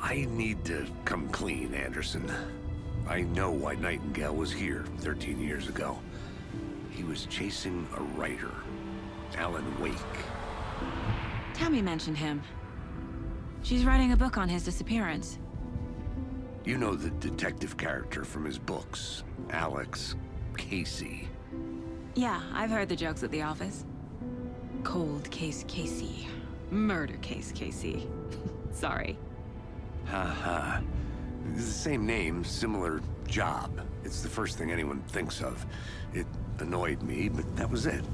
I need to come clean, Anderson. I know why Nightingale was here 13 years ago. He was chasing a writer, Alan Wake. Tammy mentioned him. She's writing a book on his disappearance. You know the detective character from his books, Alex Casey. Yeah, I've heard the jokes at the office. Cold case Casey. Murder case Casey. Sorry. Ha. It's the same name, similar job. It's the first thing anyone thinks of. It annoyed me, but that was it.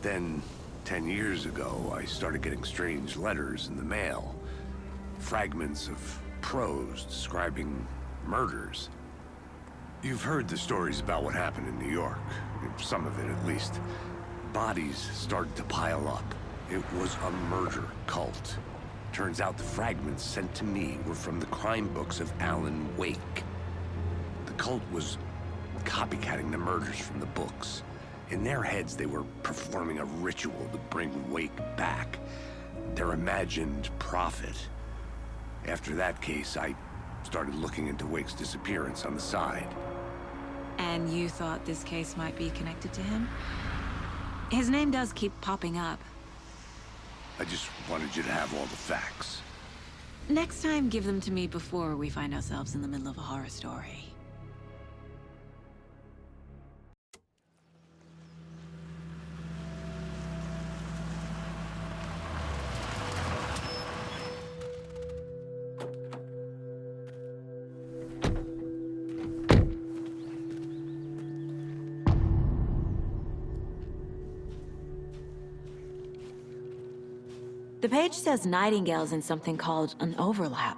Then, 10 years ago, I started getting strange letters in the mail. Fragments of prose describing murders. You've heard the stories about what happened in New York. Some of it, at least. Bodies started to pile up. It was a murder cult. Turns out the fragments sent to me were from the crime books of Alan Wake. The cult was copycatting the murders from the books. In their heads, they were performing a ritual to bring Wake back. Their imagined prophet. After that case, I started looking into Wake's disappearance on the side. And you thought this case might be connected to him? His name does keep popping up. I just wanted you to have all the facts. Next time, give them to me before we find ourselves in the middle of a horror story. The page says Nightingale's in something called an overlap.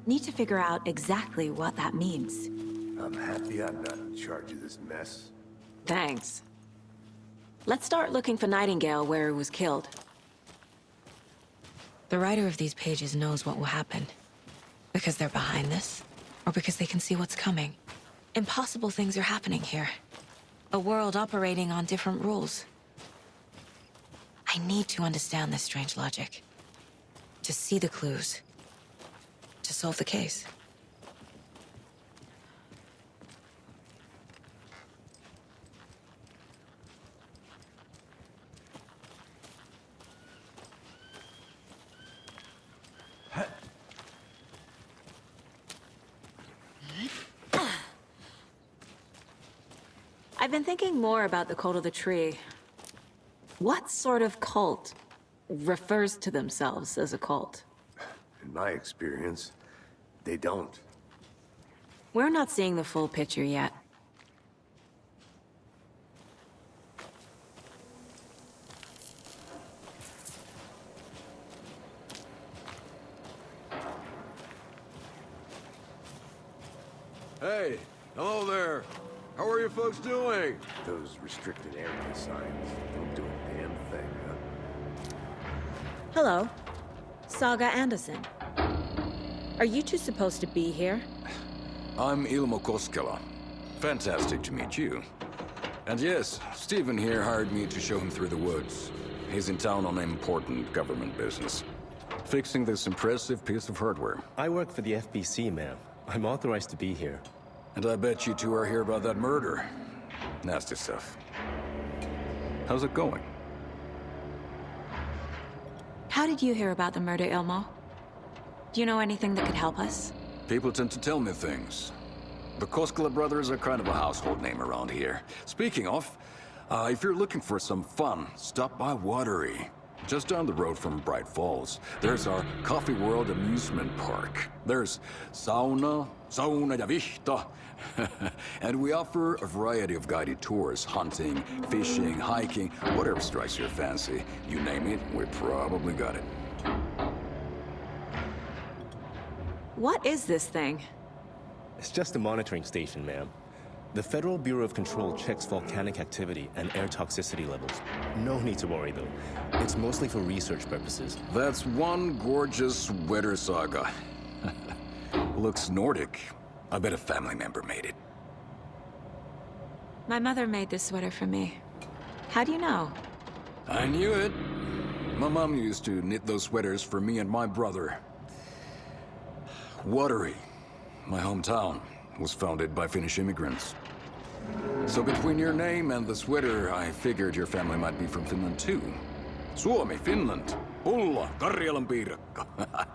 Need to figure out exactly what that means. I'm happy I'm not in charge of this mess. Thanks. Let's start looking for Nightingale where he was killed. The writer of these pages knows what will happen. Because they're behind this, or because they can see what's coming. Impossible things are happening here. A world operating on different rules. I need to understand this strange logic. To see the clues. To solve the case. I've been thinking more about the cult of the tree. What sort of cult refers to themselves as a cult? In my experience, they don't. We're not seeing the full picture yet. Hey, hello there. How are you folks doing? Those restricted area signs don't do a damn thing, huh? Hello. Sagii Anderson. Are you two supposed to be here? I'm Ilmo Koskela. Fantastic to meet you. And yes, Stephen here hired me to show him through the woods. He's in town on important government business. Fixing this impressive piece of hardware. I work for the FBC, ma'am. I'm authorized to be here. And I bet you two are here about that murder. Nasty stuff. How's it going? How did you hear about the murder, Ilmo? Do you know anything that could help us? People tend to tell me things. The Koskela brothers are kind of a household name around here. Speaking of, if you're looking for some fun, stop by Watery. Just down the road from Bright Falls, there's our Coffee World amusement park. There's sauna ja vihta. And we offer a variety of guided tours, hunting, fishing, hiking, whatever strikes your fancy. You name it, we probably got it. What is this thing? It's just a monitoring station, ma'am. The Federal Bureau of Control checks volcanic activity and air toxicity levels. No need to worry, though. It's mostly for research purposes. That's one gorgeous sweater saga. Looks Nordic. I bet a family member made it. My mother made this sweater for me. How do you know? I knew it. My mom used to knit those sweaters for me and my brother. Watery, my hometown, was founded by Finnish immigrants. So between your name and the sweater, I figured your family might be from Finland too. Suomi, Finland. Pulla, Karjalan piirakka.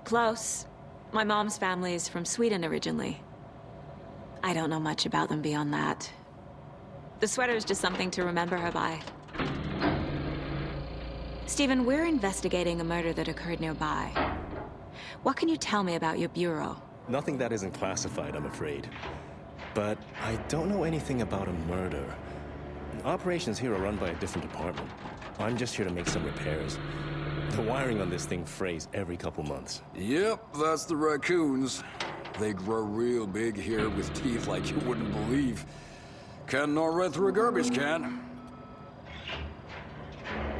Close. My mom's family is from Sweden originally. I don't know much about them beyond that. The sweater is just something to remember her by. Stephen, we're investigating a murder that occurred nearby. What can you tell me about your bureau? Nothing that isn't classified, I'm afraid. But I don't know anything about a murder. Operations here are run by a different department. I'm just here to make some repairs. The wiring on this thing frays every couple months. Yep, that's the raccoons. They grow real big here with teeth like you wouldn't believe. Can't gnaw right through a garbage can.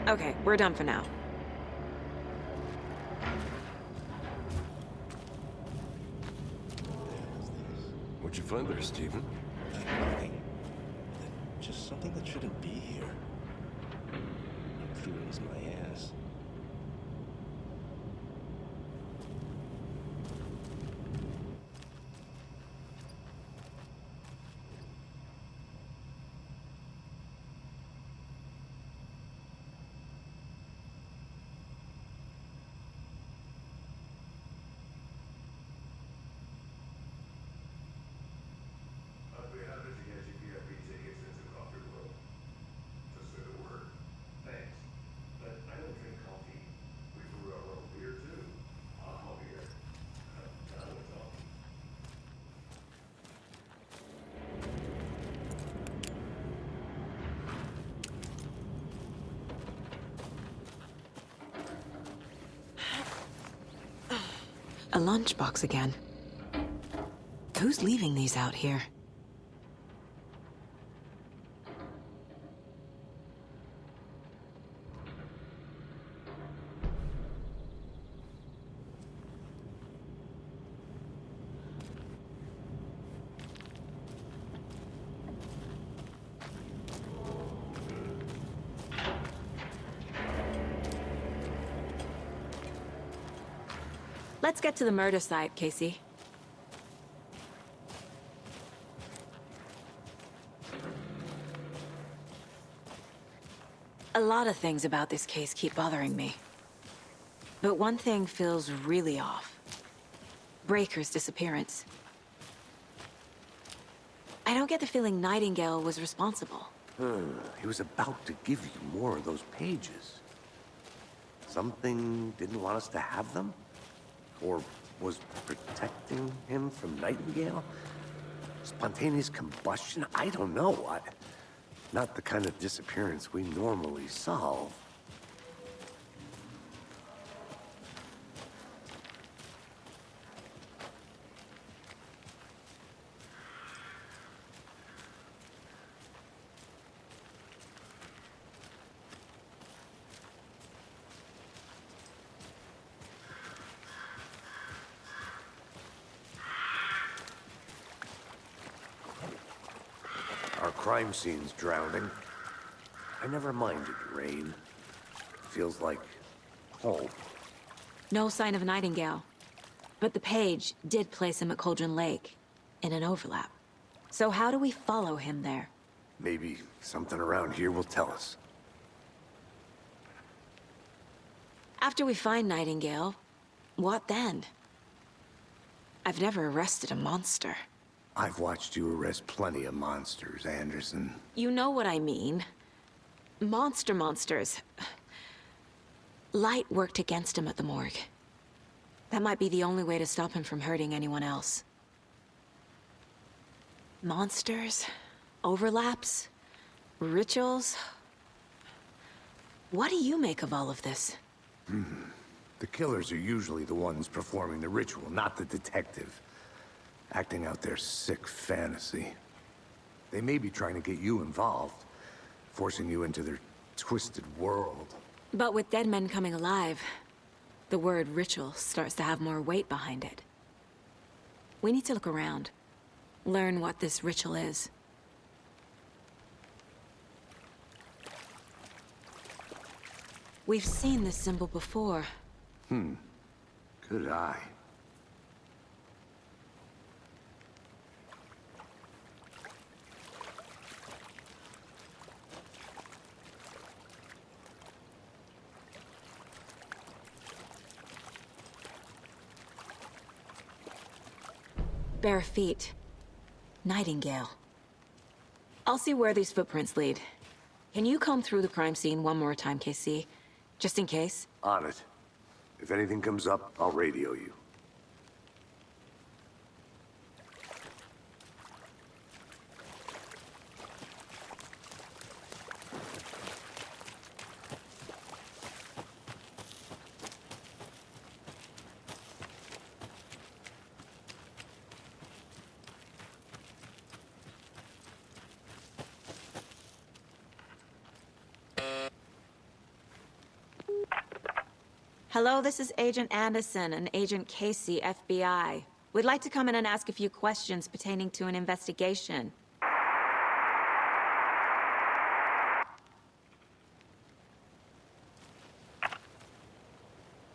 Okay, we're done for now. What'd you find there, Stephen? Nothing. Just something that shouldn't be here. Clear as my ass. A lunchbox again. Who's leaving these out here? Let's get to the murder site, Casey. A lot of things about this case keep bothering me. But one thing feels really off. Breaker's disappearance. I don't get the feeling Nightingale was responsible. He was about to give you more of those pages. Something didn't want us to have them? Or was protecting him from Nightingale? Spontaneous combustion? I don't know. Not the kind of disappearance we normally solve. Our crime scene's drowning. I never minded rain. Feels like home. No sign of Nightingale. But the page did place him at Cauldron Lake, in an overlap. So how do we follow him there? Maybe something around here will tell us. After we find Nightingale, what then? I've never arrested a monster. I've watched you arrest plenty of monsters, Anderson. You know what I mean. Monsters. Light worked against him at the morgue. That might be the only way to stop him from hurting anyone else. Monsters? Overlaps? Rituals? What do you make of all of this? The killers are usually the ones performing the ritual, not the detective. Acting out their sick fantasy. They may be trying to get you involved, forcing you into their twisted world. But with dead men coming alive, the word ritual starts to have more weight behind it. We need to look around, learn what this ritual is. We've seen this symbol before. Good eye. Bare feet. Nightingale. I'll see where these footprints lead. Can you comb through the crime scene one more time, KC? Just in case? On it. If anything comes up, I'll radio you. Hello, this is Agent Anderson and Agent Casey, FBI. We'd like to come in and ask a few questions pertaining to an investigation.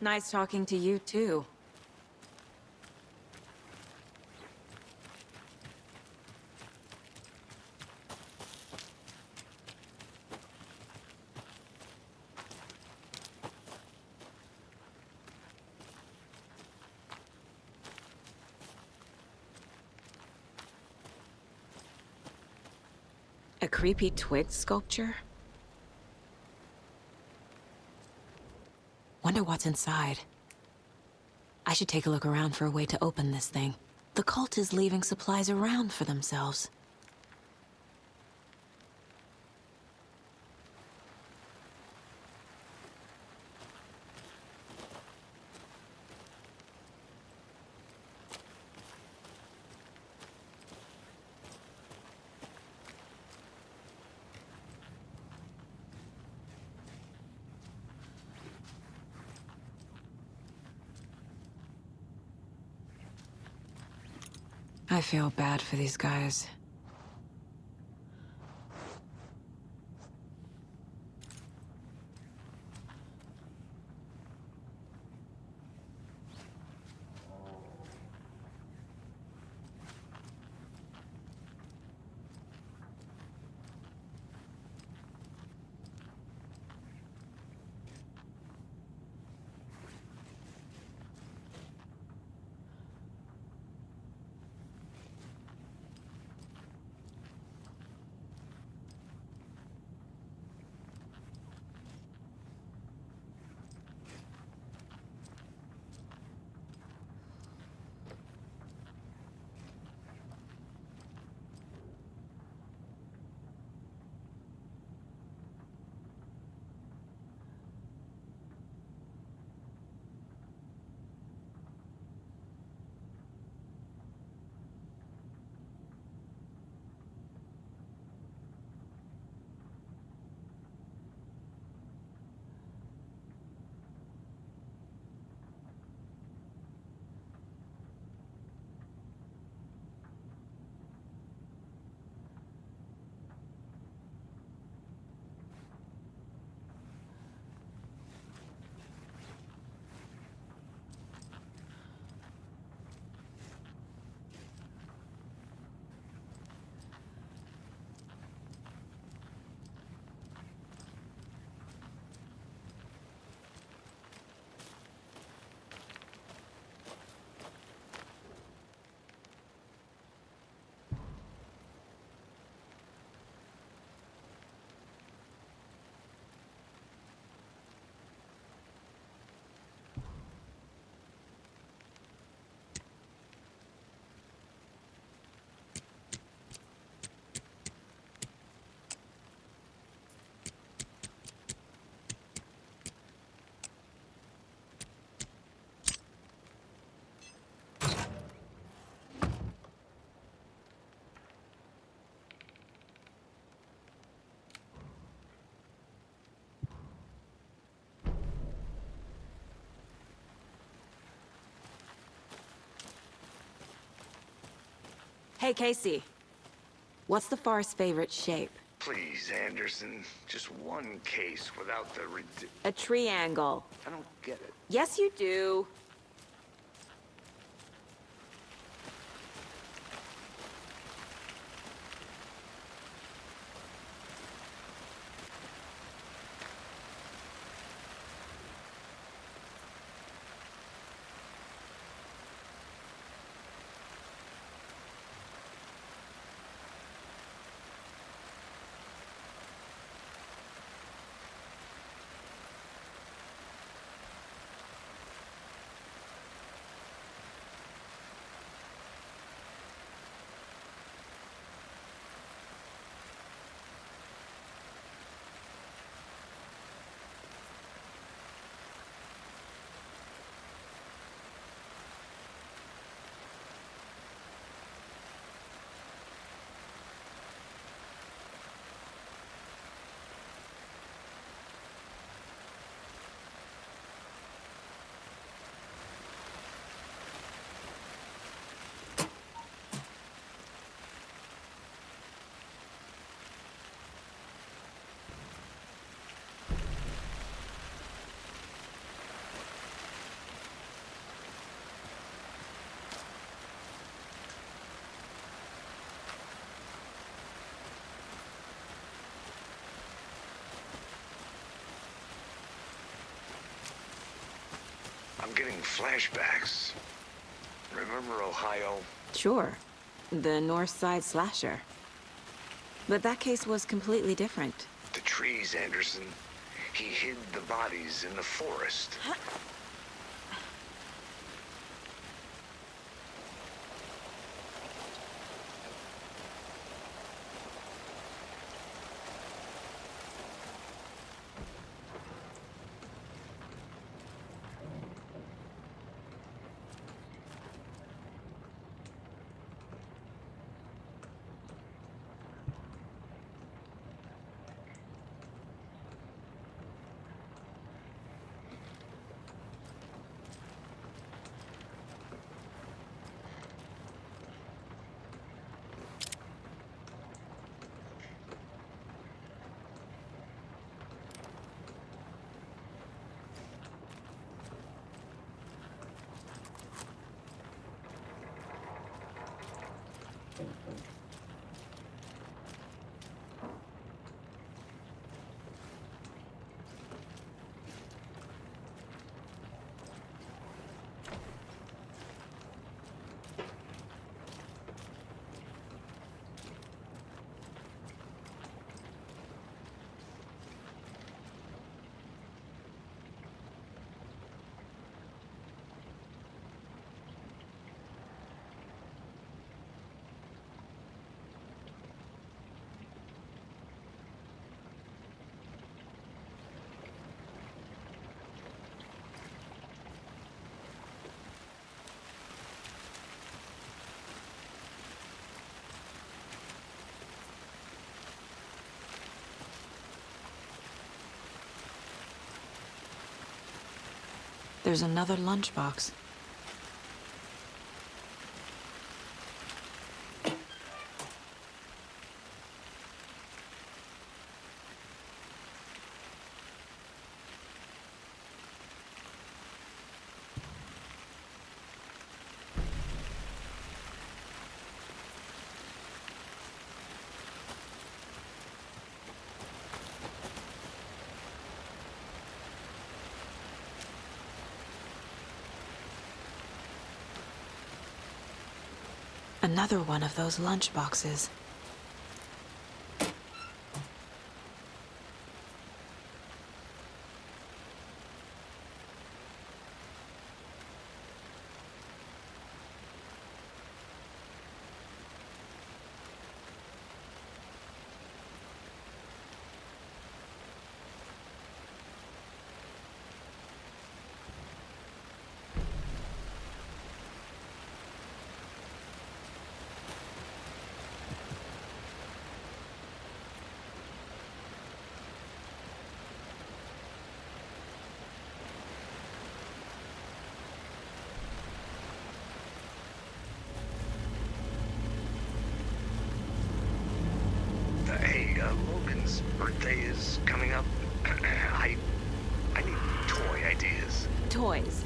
Nice talking to you, too. A creepy twig sculpture? Wonder what's inside. I should take a look around for a way to open this thing. The cult is leaving supplies around for themselves. I feel bad for these guys. Hey, Casey. What's the far's favorite shape? Please, Anderson. Just one case without the A triangle. I don't get it. Yes, you do. I'm getting flashbacks. Remember Ohio? Sure. The North Side slasher. But that case was completely different. The trees, Anderson. He hid the bodies in the forest. There's another lunchbox. Another one of those lunchboxes. Hey, Logan's birthday is coming up. I need toy ideas. Toys.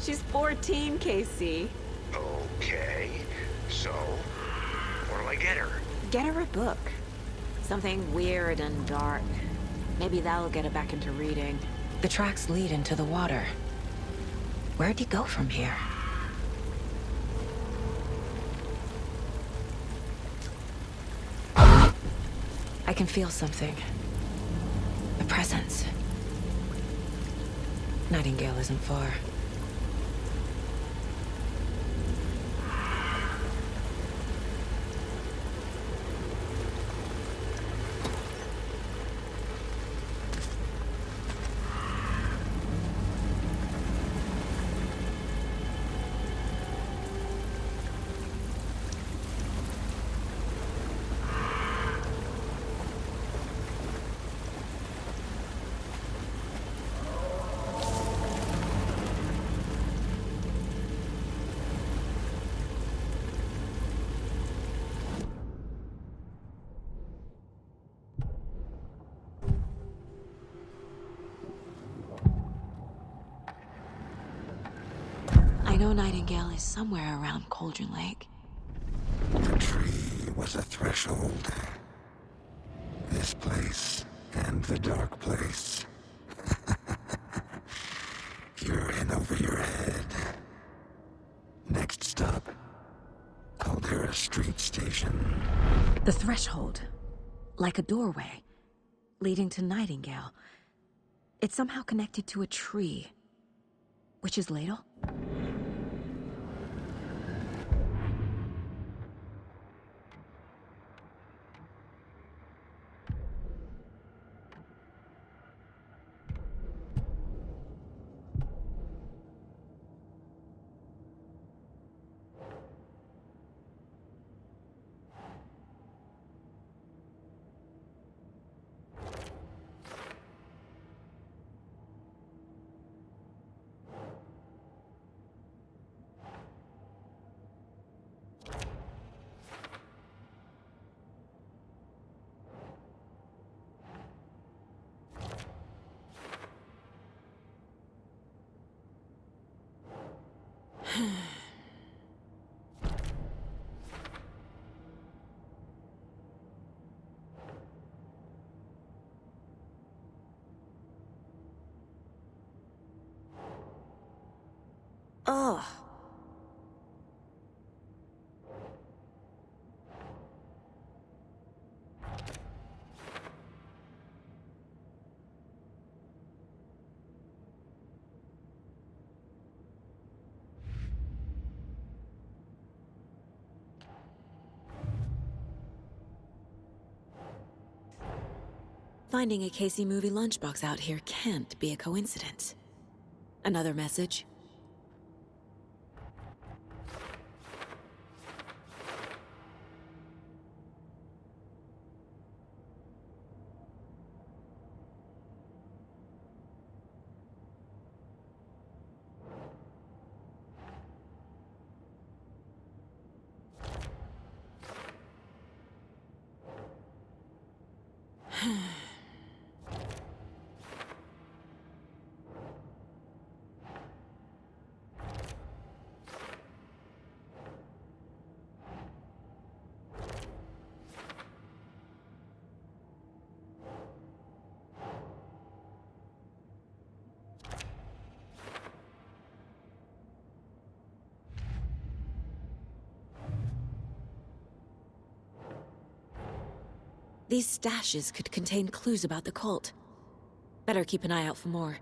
She's 14, Casey. Okay, so what do I get her? Get her a book. Something weird and dark. Maybe that'll get her back into reading. The tracks lead into the water. Where'd he go from here? I can feel something. A presence. Nightingale isn't far. I know Nightingale is somewhere around Cauldron Lake. The tree was a threshold. This place and the dark place. You street station. The threshold. Like a doorway. Leading to Nightingale. It's somehow connected to a tree. Witch's ladle? Ugh. Finding a Casey movie lunchbox out here can't be a coincidence. Another message? These stashes could contain clues about the cult. Better keep an eye out for more.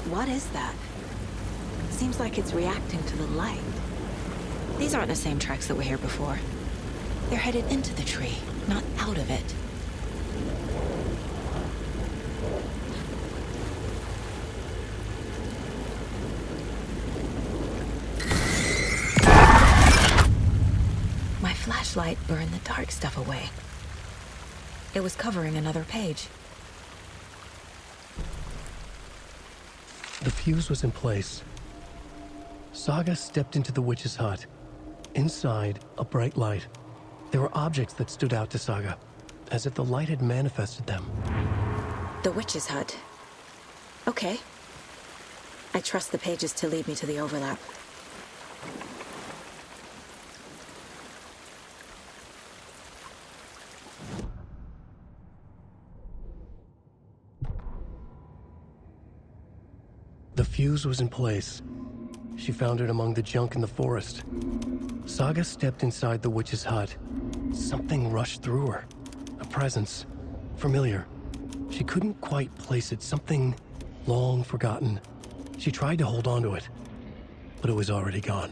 What is that? Seems like it's reacting to the light. These aren't the same tracks that were here before. They're headed into the tree, not out of it. My flashlight burned the dark stuff away. It was covering another page. The fuse was in place. Saga stepped into the witch's hut. Inside, a bright light. There were objects that stood out to Saga, as if the light had manifested them. The witch's hut. Okay. I trust the pages to lead me to the overlap. fuse was in place. She found it among the junk in the forest. Saga stepped inside the witch's hut. Something rushed through her. A presence. Familiar. She couldn't quite place it. Something long forgotten. She tried to hold on to it, but it was already gone.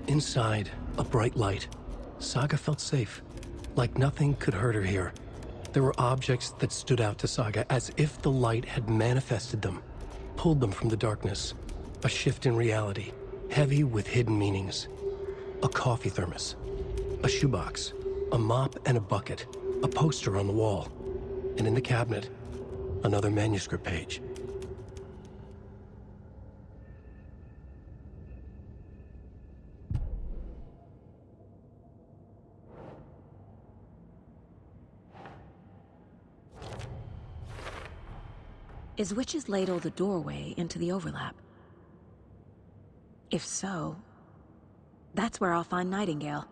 Inside, a bright light. Saga felt safe. Like nothing could hurt her here. There were objects that stood out to Saga as if the light had manifested them, pulled them from the darkness. A shift in reality, heavy with hidden meanings. A coffee thermos, a shoebox, a mop and a bucket, a poster on the wall, and in the cabinet, another manuscript page. Is Witch's Ladle the doorway into the overlap? If so, that's where I'll find Nightingale.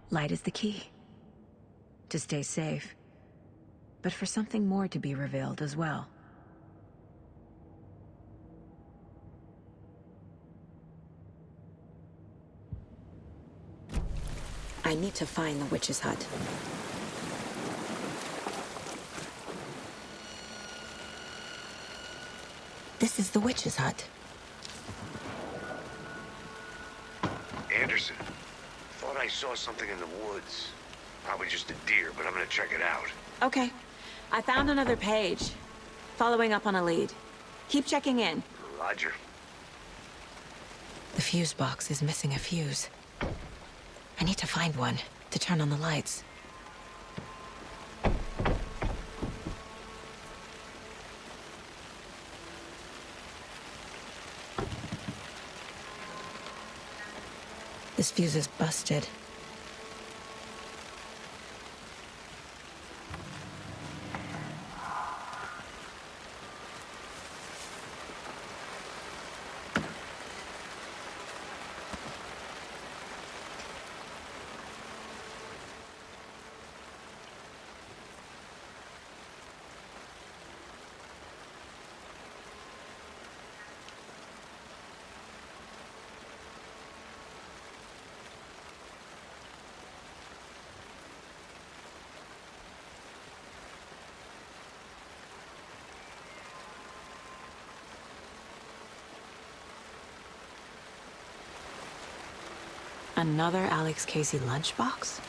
Light is the key. To stay safe. But for something more to be revealed as well. I need to find the witch's hut. This is the witch's hut. Anderson. Thought I saw something in the woods. Probably just a deer, but I'm gonna check it out. Okay. I found another page. Following up on a lead. Keep checking in. Roger. The fuse box is missing a fuse. I need to find one to turn on the lights. This fuse is busted. Another Alex Casey lunchbox?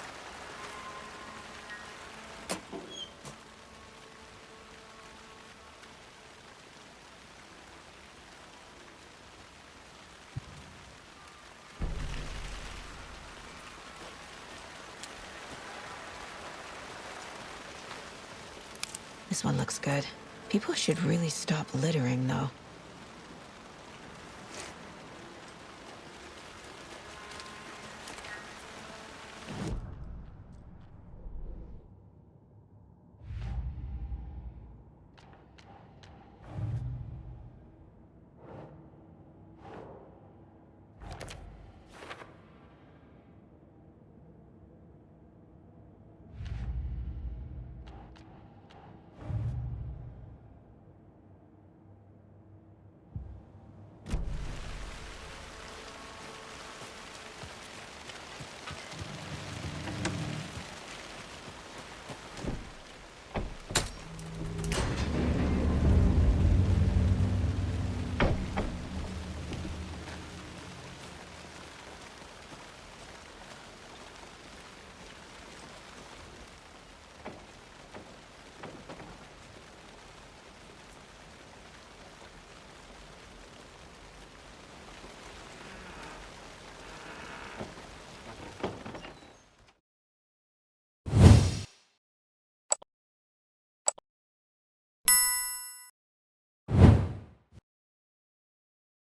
This one looks good. People should really stop littering, though.